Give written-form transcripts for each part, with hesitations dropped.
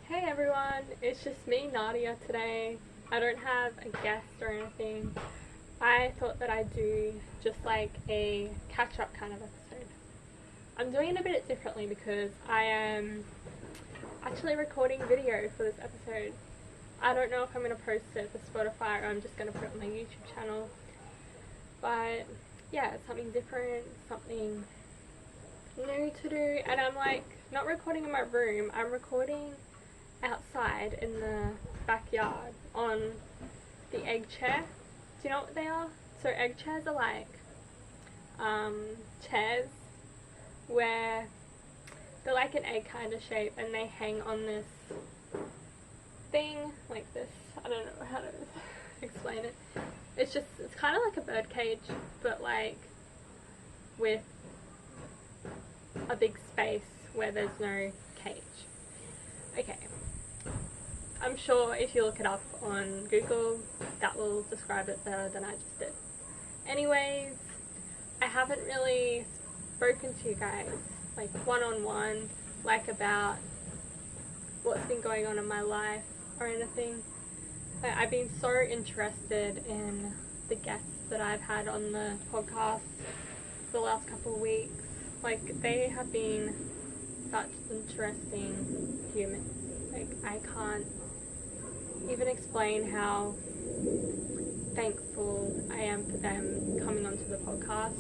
Hey everyone, it's just me, Nadia, today. I don't have a guest or anything. I thought that I'd do just like a catch-up kind of episode. I'm doing it a bit differently because I am actually recording video for this episode. I don't know if I'm going to post it for Spotify or I'm just going to put it on my YouTube channel. But yeah, it's something different, something new to do. And I'm like, not recording in my room, I'm recording outside in the backyard on the egg chair. Do you know what they are? So egg chairs are like chairs where they're like an egg kind of shape and they hang on this thing like this. I don't know how to explain it. It's kind of like a bird cage, but like with a big space where there's no cage. Okay, I'm sure if you look it up on Google, that will describe it better than I just did. Anyways, I haven't really spoken to you guys, like one-on-one, like about what's been going on in my life or anything. But I've been so interested in the guests that I've had on the podcast for the last couple of weeks. Like, they have been such interesting humans. Like, I can't even explain how thankful I am for them coming onto the podcast.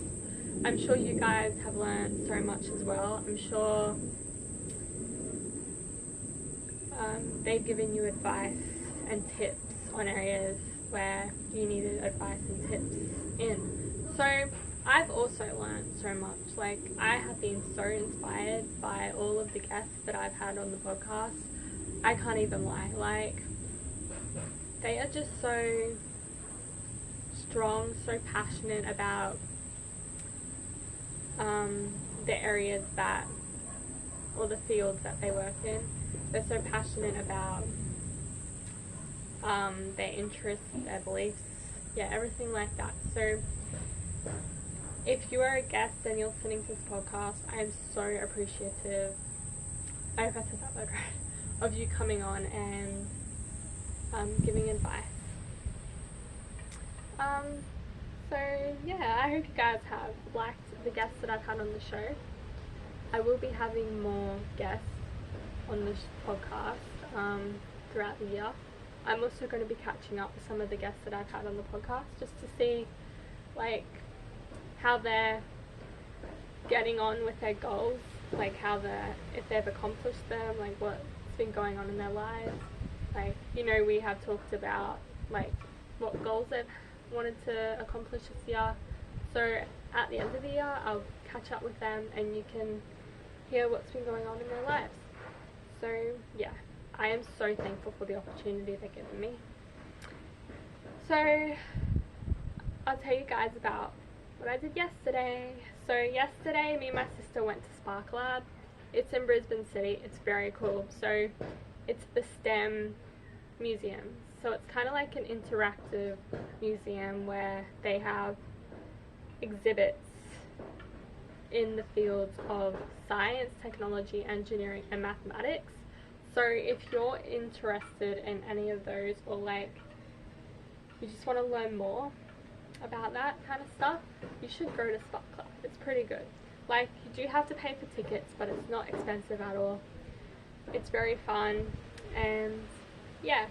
I'm sure you guys have learned so much as well. I'm sure they've given you advice and tips on areas where you needed advice and tips in. So I've also learned so much. Like, I have been so inspired by all of the guests that I've had on the podcast. I can't even lie. Like, they are just so strong, so passionate about the areas that, or the fields that they work in. They're so passionate about their interests, their beliefs, yeah, everything like that. So if you are a guest and you're listening to this podcast, I am so appreciative, I hope I said that word right, of you coming on and giving advice. So yeah, I hope you guys have liked the guests that I've had on the show. I will be having more guests on this podcast throughout the year. I'm also going to be catching up with some of the guests that I've had on the podcast just to see like how they're getting on with their goals, like if they've accomplished them, like what's been going on in their lives. Like, you know, we have talked about like what goals they've wanted to accomplish this year. So at the end of the year, I'll catch up with them and you can hear what's been going on in their lives. So yeah, I am so thankful for the opportunity they're giving me. So I'll tell you guys about what I did yesterday. So yesterday, me and my sister went to Spark Lab. It's in Brisbane City. It's very cool. So it's the STEM museum. So it's kind of like an interactive museum where they have exhibits in the fields of science, technology, engineering, and mathematics. So if you're interested in any of those, or like you just want to learn more about that kind of stuff, you should go to Spark Club. It's pretty good. Like, you do have to pay for tickets, but it's not expensive at all. It's very fun, and yeah.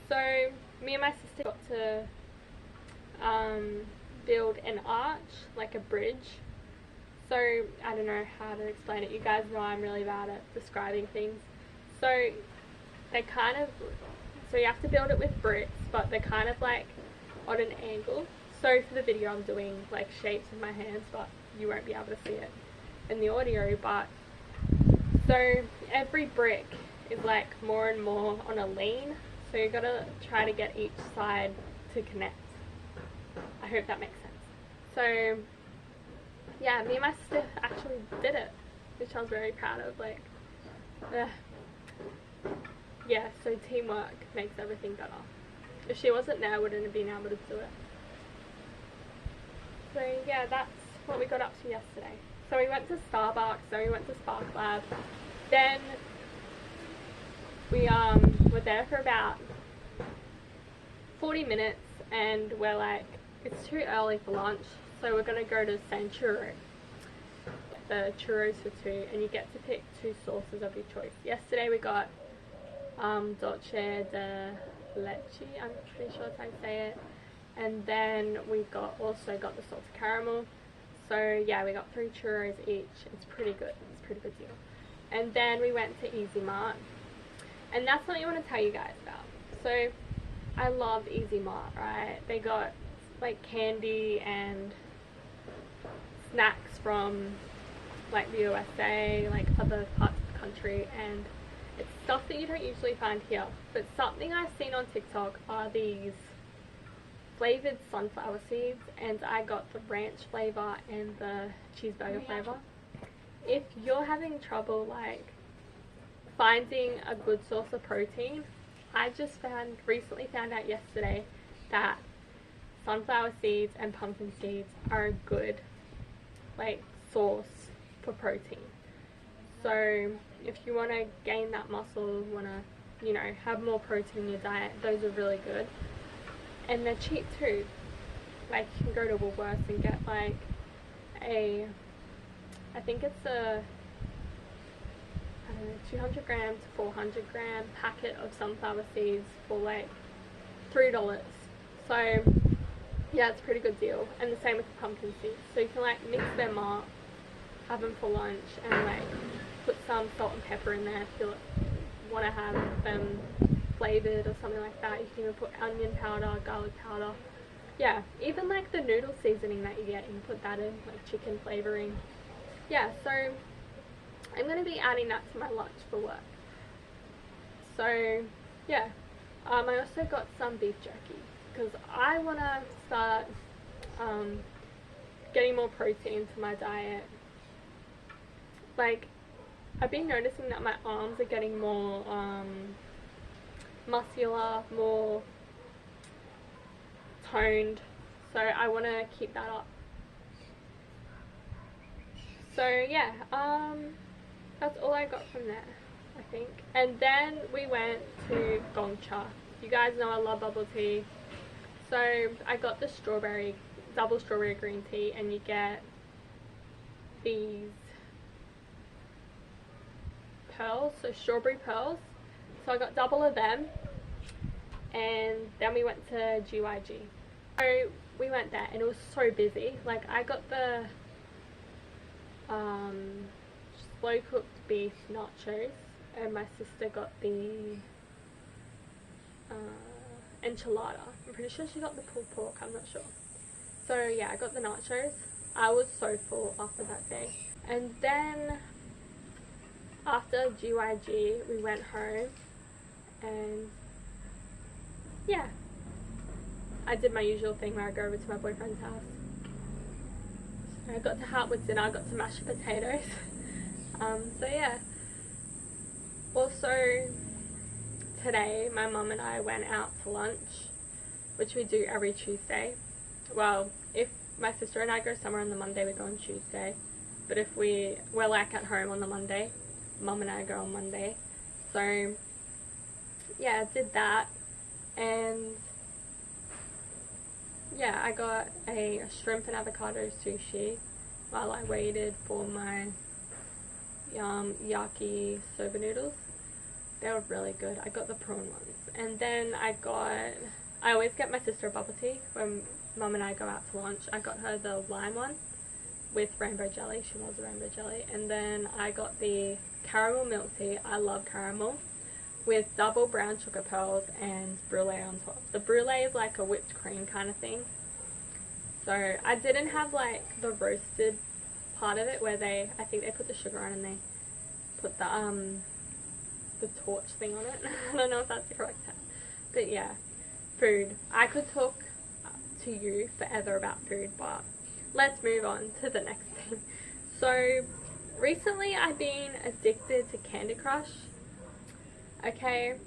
So me and my sister got to build an arch, like a bridge. So I don't know how to explain it. You guys know I'm really bad at describing things. So so you have to build it with bricks, but they're kind of like on an angle. So for the video I'm doing like shapes with my hands, but you won't be able to see it in the audio. But so every brick is like more and more on a lean, so you gotta try to get each side to connect. I hope that makes sense. So yeah, me and my sister actually did it, which I was very proud of. Like, yeah, so teamwork makes everything better. If she wasn't there, I wouldn't have been able to do it. So yeah, that's what we got up to yesterday. So we went to Starbucks, then we went to Spark Lab, then We were there for about 40 minutes and we're like, it's too early for lunch, so we're gonna go to San Churro. The churros for two, and you get to pick two sauces of your choice. Yesterday we got dolce de leche, I'm pretty sure that's how you say it, and then we also got the salted caramel. So yeah, we got 3 churros each. It's pretty good. It's a pretty good deal. And then we went to Easy Mart, and that's what I want to tell you guys about. So I love Easy Mart, right? They got like candy and snacks from like the USA, like other parts of the country, and it's stuff that you don't usually find here. But something I've seen on TikTok are these flavored sunflower seeds, and I got the ranch flavor and the cheeseburger flavor. If you're having trouble like finding a good source of protein, I just recently found out yesterday that sunflower seeds and pumpkin seeds are a good like source for protein. So if you want to gain that muscle, want to, you know, have more protein in your diet, those are really good. And they're cheap too. Like you can go to Woolworths and get like I think it's a, I don't know, 200 gram to 400 gram packet of sunflower seeds for like $3. So yeah, it's a pretty good deal. And the same with the pumpkin seeds. So you can like mix them up, have them for lunch, and like put some salt and pepper in there if you want to have them flavored or something like that. You can even put onion powder, garlic powder. Yeah, even like the noodle seasoning that you get, you can put that in, like chicken flavoring. Yeah, so I'm going to be adding that to my lunch for work. So yeah, I also got some beef jerky because I want to start getting more protein into my diet. Like, I've been noticing that my arms are getting more muscular, more toned, so I want to keep that up. So yeah, that's all I got from there, I think. And then we went to Gongcha. You guys know I love bubble tea, so I got the double strawberry green tea, and you get these pearls, so strawberry pearls. So I got double of them, and then we went to GYG. So we went there and it was so busy. Like I got the slow cooked beef nachos, and my sister got the enchilada. I'm pretty sure she got the pulled pork, I'm not sure. So yeah, I got the nachos. I was so full after that day. And then after GYG we went home, and yeah, I did my usual thing where I go over to my boyfriend's house. I got to help with dinner, I got to mash potatoes. So yeah. Also today my mum and I went out to lunch, which we do every Tuesday. Well, if my sister and I go somewhere on the Monday, we go on Tuesday. But if we're like at home on the Monday, Mum and I go on Monday. So yeah, I did that, and yeah, I got a shrimp and avocado sushi while I waited for my yaki soba noodles. They were really good. I got the prawn ones. And then I always get my sister a bubble tea when Mum and I go out to lunch. I got her the lime one with rainbow jelly. She loves the rainbow jelly. And then I got the caramel milk tea. I love caramel, with double brown sugar pearls and brulee on top. The brulee is like a whipped cream kind of thing. So I didn't have like the roasted part of it where I think they put the sugar on and they put the torch thing on it. I don't know if that's the correct term. But yeah, food. I could talk to you forever about food, but let's move on to the next thing. So recently I've been addicted to Candy Crush. Okay,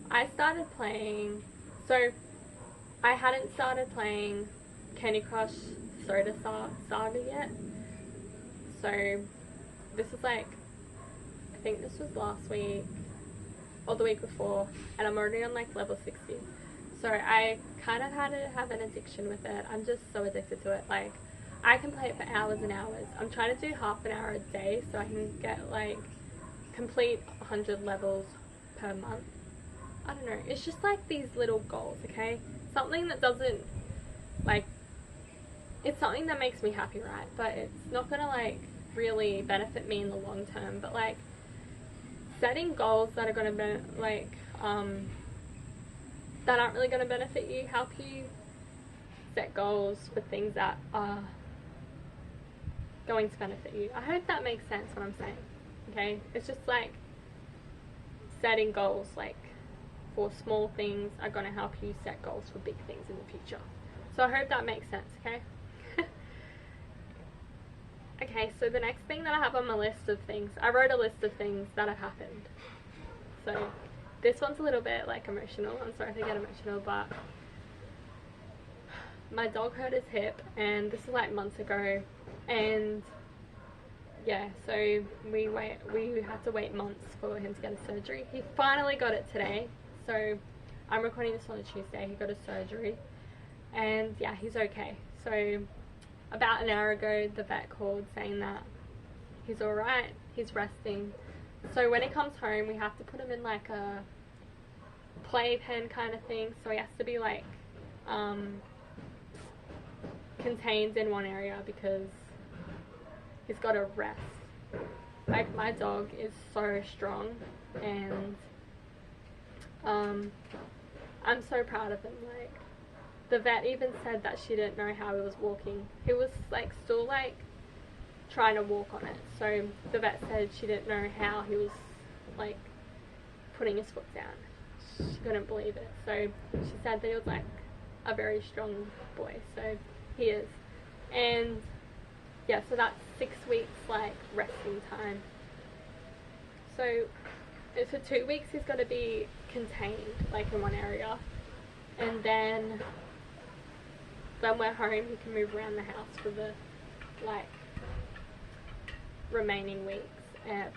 I started playing, so I hadn't started playing Candy Crush Soda Saga yet. So this is like, I think this was last week or the week before, and I'm already on like level 60. So I kind of had to have an addiction with it. I'm just so addicted to it. Like, I can play it for hours and hours. I'm trying to do half an hour a day so I can get like complete 100 levels per month. I don't know. It's just like these little goals, okay? Something that doesn't, like, it's something that makes me happy, right? But it's not gonna like really benefit me in the long term. But like, setting goals that are gonna be like, that aren't really gonna benefit you, help you set goals for things that are going to benefit you. I hope that makes sense what I'm saying. Okay? It's just like setting goals like for small things are going to help you set goals for big things in the future. So I hope that makes sense, okay? Okay, so the next thing that I have on my list of things, I wrote a list of things that have happened. So this one's a little bit like emotional. I'm sorry if I get emotional, but my dog hurt his hip, and this is like months ago, and yeah, so we had to wait months for him to get a surgery. He finally got it today, so I'm recording this on a Tuesday. He got a surgery, and yeah, he's okay. So about an hour ago, the vet called saying that he's alright, he's resting. So when he comes home, we have to put him in like a playpen kind of thing, so he has to be like contained in one area because he's got to rest. Like, my dog is so strong, and I'm so proud of him. Like, the vet even said that she didn't know how he was walking. He was like still like trying to walk on it, so the vet said she didn't know how he was like putting his foot down. She couldn't believe it. So she said that he was like a very strong boy, so he is. And yeah, so that's 6 weeks like resting time. So for 2 weeks he's got to be contained like in one area, and then when we're home he can move around the house for the like remaining weeks.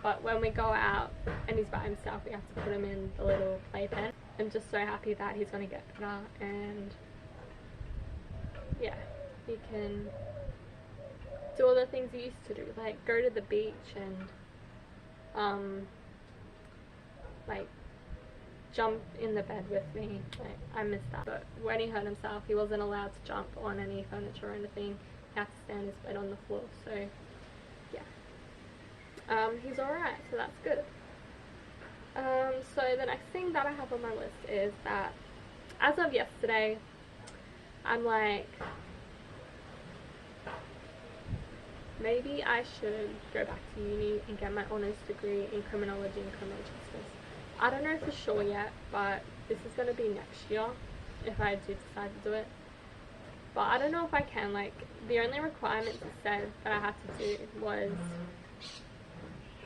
But when we go out and he's by himself, we have to put him in the little playpen. I'm just so happy that he's going to get better, and yeah, he can do all the things he used to do, like go to the beach and like jump in the bed with me. Like, I miss that. But when he hurt himself, he wasn't allowed to jump on any furniture or anything. He had to stand his bed on the floor. So yeah, he's alright, so that's good. So the next thing that I have on my list is that as of yesterday, I'm like, maybe I should go back to uni and get my honours degree in criminology and criminal justice. I don't know for sure yet, but this is going to be next year if I do decide to do it. But I don't know if I can. Like, the only requirements it said that I had to do was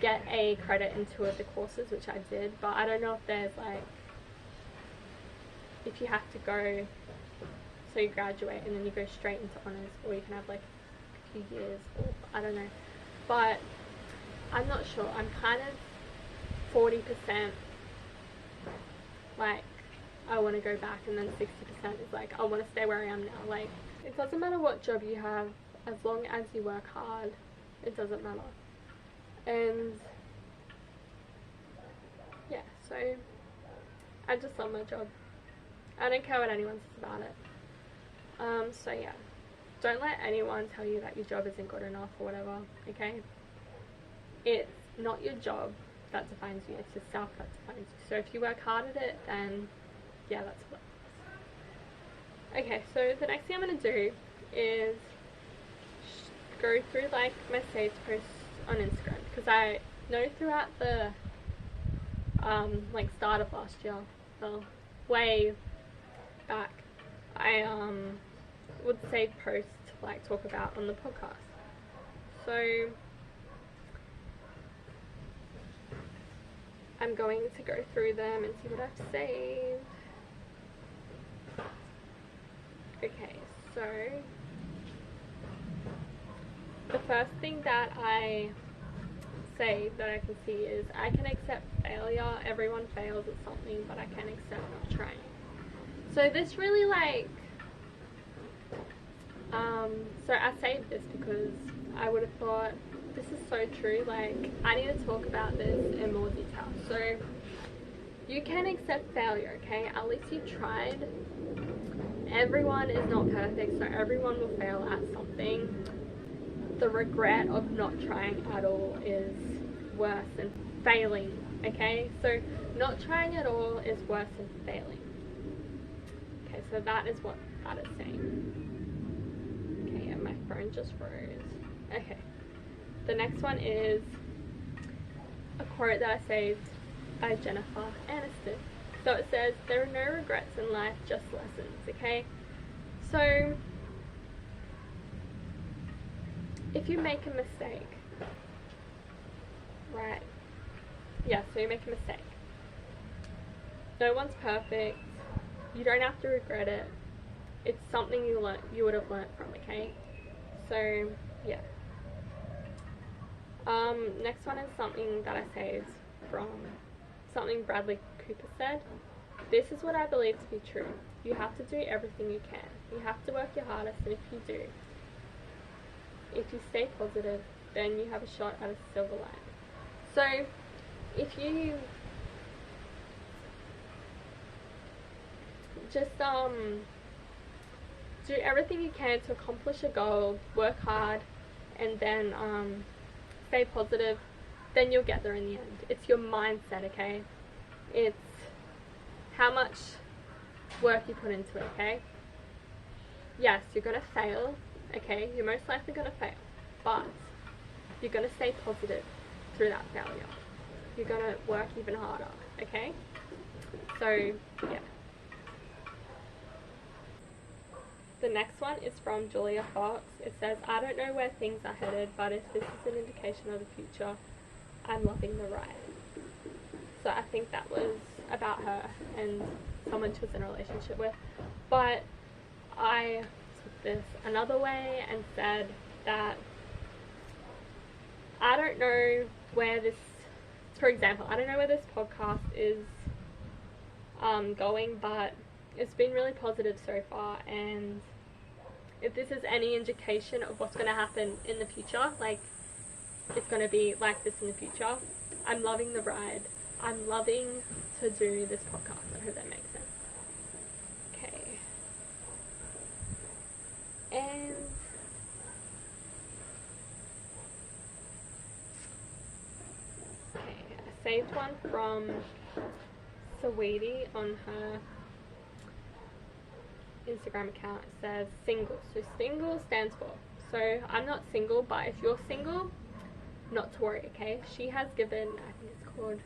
get a credit in 2 of the courses, which I did, but I don't know if there's like, if you have to go, so you graduate and then you go straight into honours, or you can have like a few years, or I don't know, but I'm not sure. I'm kind of 40% like I want to go back, and then 60% is like I want to stay where I am now. Like, it doesn't matter what job you have, as long as you work hard, it doesn't matter. And yeah, so I just love my job. I don't care what anyone says about it. So yeah, don't let anyone tell you that your job isn't good enough or whatever, okay? It's not your job that defines you, it's yourself that defines you. So if you work hard at it, then yeah, that's what it is. Okay, so the next thing I'm going to do is go through like my saved posts on Instagram, because I know throughout the like start of last year, well, way back, I would save posts to like talk about on the podcast. So I'm going to go through them and see what I've saved. Okay, so the first thing that I say that I can see is I can accept failure. Everyone fails at something, but I can accept not trying. So this really so I saved this because I would have thought this is so true. Like, I need to talk about this in more detail. So you can accept failure, okay? At least you tried. Everyone is not perfect, so everyone will fail at something. The regret of not trying at all is worse than failing, okay? So not trying at all is worse than failing. Okay, so that is what that is saying. Okay, and my phone just froze. Okay, the next one is a quote that I saved by Jennifer Aniston. So it says, there are no regrets in life, just lessons, okay? So if you make a mistake, right? Yeah, so you make a mistake. No one's perfect. You don't have to regret it. It's something you would have learnt from, okay? So, yeah. Next one is something that I saved from something Bradley Cooper said. This is what I believe to be true. You have to do everything you can. You have to work your hardest, and if you do, if you stay positive, then you have a shot at a silver lining. So, if you just do everything you can to accomplish a goal, work hard, and then stay positive, then you'll get there in the end. It's your mindset, okay? It's how much work you put into it, okay? Yes, you're gonna fail, okay? You're most likely gonna fail, but you're gonna stay positive through that failure. You're gonna work even harder, okay? So, yeah. The next one is from Julia Fox. It says, I don't know where things are headed, but if this is an indication of the future, I'm loving the ride. So I think that was about her and someone she was in a relationship with. But I took this another way and said that I don't know where this, for example, I don't know where this podcast is going, but it's been really positive so far, and if this is any indication of what's going to happen in the future, like it's going to be like this in the future, I'm loving the ride. I'm loving to do this podcast. I hope that makes sense. Okay. And okay, I saved one from Saweetie on her Instagram account. It says single. So single stands for, so I'm not single, but if you're single, not to worry, okay? She has given, I think it's called,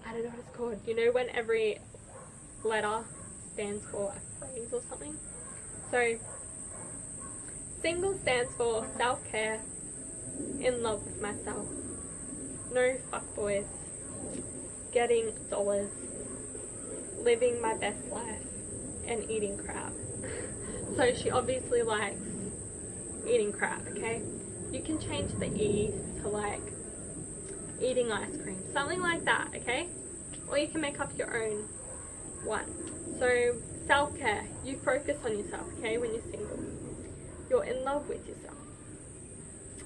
I don't know what it's called. You know when every letter stands for a phrase or something? So single stands for self-care, in love with myself, no fuckboys, getting dollars, living my best life, and eating crap. So she obviously likes eating crap, okay? You can change the E to like eating ice cream, something like that, okay? Or you can make up your own one. So self-care, you focus on yourself, okay, when you're single. You're in love with yourself,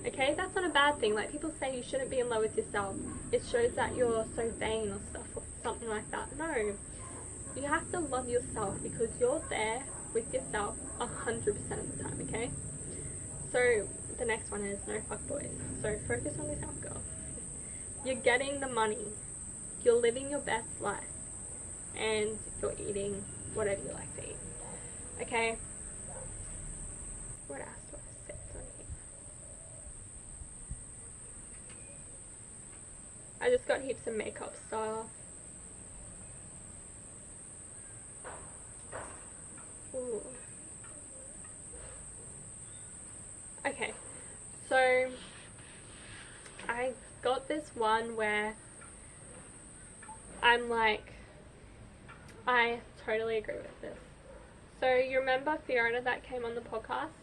okay? That's not a bad thing. Like, people say you shouldn't be in love with yourself. It shows that you're so vain or stuff, or something like that. No, you have to love yourself because you're there with yourself 100% of the time, okay? So the next one is no fuckboys. So focus on yourself, girl. You're getting the money, you're living your best life, and you're eating whatever you like to eat, okay? What else do I say on here? I just got heaps of makeup stuff. Ooh. Okay, so I got this one where I'm like, I totally agree with this. So you remember Fiona that came on the podcast?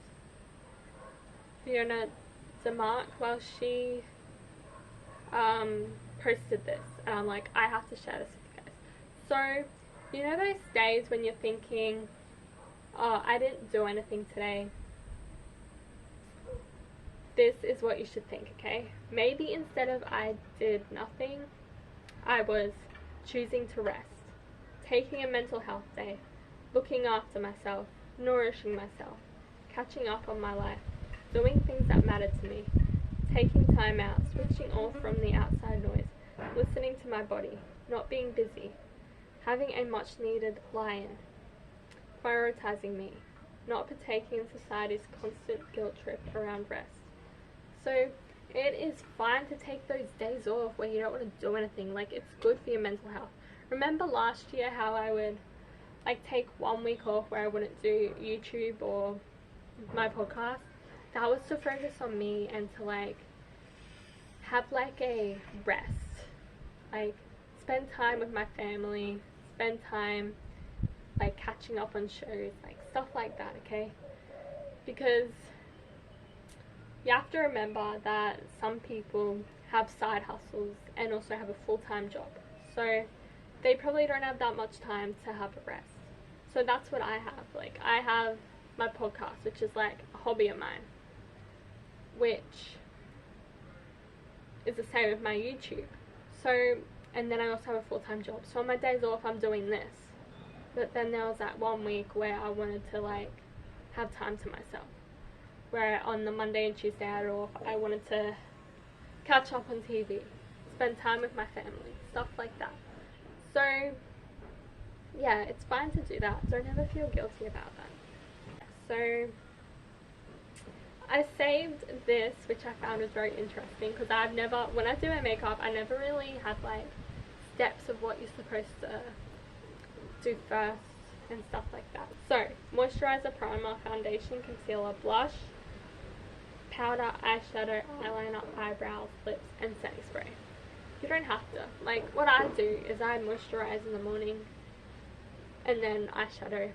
Fiona DeMark? Well, she posted this, and I'm like, I have to share this with you guys. So, you know those days when you're thinking, oh, I didn't do anything today? This is what you should think, okay? Maybe instead of I did nothing, I was choosing to rest, taking a mental health day, looking after myself, nourishing myself, catching up on my life, doing things that matter to me, taking time out, switching off from the outside noise, listening to my body, not being busy, having a much needed lie-in, prioritizing me, not partaking in society's constant guilt trip around rest. So it is fine to take those days off where you don't want to do anything. Like, it's good for your mental health. Remember last year how I would like take 1 week off where I wouldn't do YouTube or my podcast? That was to focus on me and to like have like a rest, like spend time with my family, spend time like catching up on shows, like stuff like that, okay? Because you have to remember that some people have side hustles and also have a full-time job, so they probably don't have that much time to have a rest. So that's what I have. Like, I have my podcast, which is like a hobby of mine, which is the same with my YouTube. So, and then I also have a full-time job. So on my days off, I'm doing this. But then there was that 1 week where I wanted to like have time to myself, where on the Monday and Tuesday I had off, I wanted to catch up on TV, spend time with my family, stuff like that. So yeah, it's fine to do that. Don't ever feel guilty about that. So I saved this, which I found was very interesting, because I've never, when I do my makeup, I never really had like steps of what you're supposed to do first and stuff like that. So moisturizer, primer, foundation, concealer, blush, powder, eyeshadow, eyeliner, eyebrows, lips, and setting spray. You don't have to. Like, what I do is I moisturize in the morning and then eyeshadow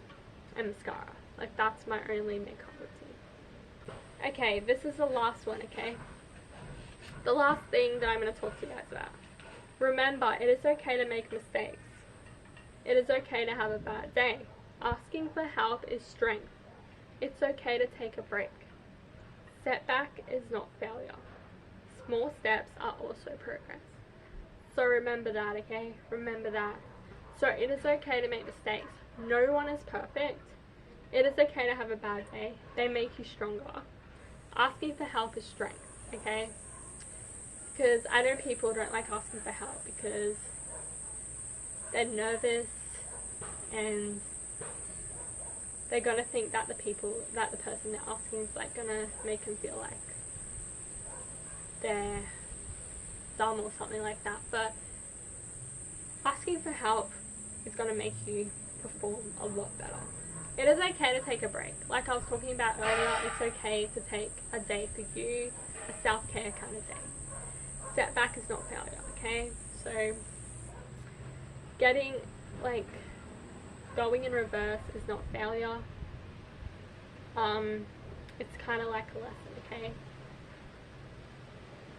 and mascara. Like, that's my only makeup routine. Okay, this is the last one, okay? The last thing that I'm going to talk to you guys about. Remember, it is okay to make mistakes. It is okay to have a bad day. Asking for help is strength. It's okay to take a break. Setback is not failure. Small steps are also progress. So remember that, okay? Remember that. So it is okay to make mistakes. No one is perfect. It is okay to have a bad day. They make you stronger. Asking for help is strength, okay? Because I know people don't like asking for help because they're nervous and they're gonna think that the person they're asking is like gonna make them feel like they're dumb or something like that. But asking for help is gonna make you perform a lot better. It is okay to take a break. Like I was talking about earlier, it's okay to take a day for you, a self-care kind of day. Setback is not failure, okay? So getting like going in reverse is not failure. It's kind of like a lesson, okay?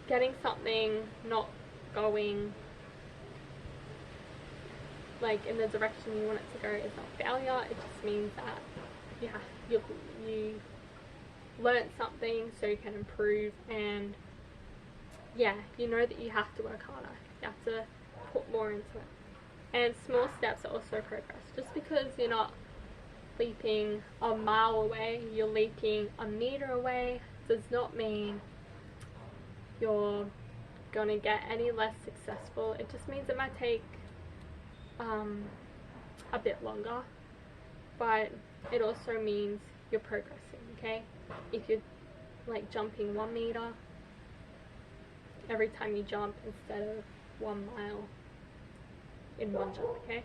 Getting something not going like in the direction you want it to go is not failure. It just means that you learned something so you can improve, and yeah, you know that you have to work harder. You have to put more into it. And small steps are also progress. Just because you're not leaping a mile away, you're leaping a meter away, does not mean you're gonna get any less successful. It just means it might take a bit longer, but it also means you're progressing, okay? If you're like jumping 1 meter every time you jump instead of 1 mile in one jump, okay?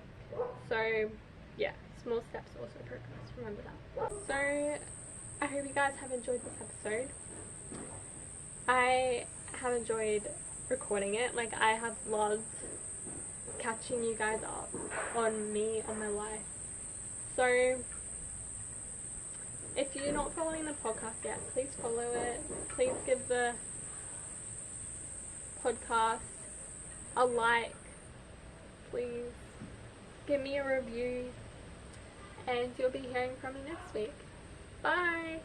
So yeah, small steps also progress, remember that. So I hope you guys have enjoyed this episode. I have enjoyed recording it. Like, I have loved catching you guys up on me, on my life. So if you're not following the podcast yet, please follow it. Please give the podcast a like. Please give me a review, and you'll be hearing from me next week. Bye!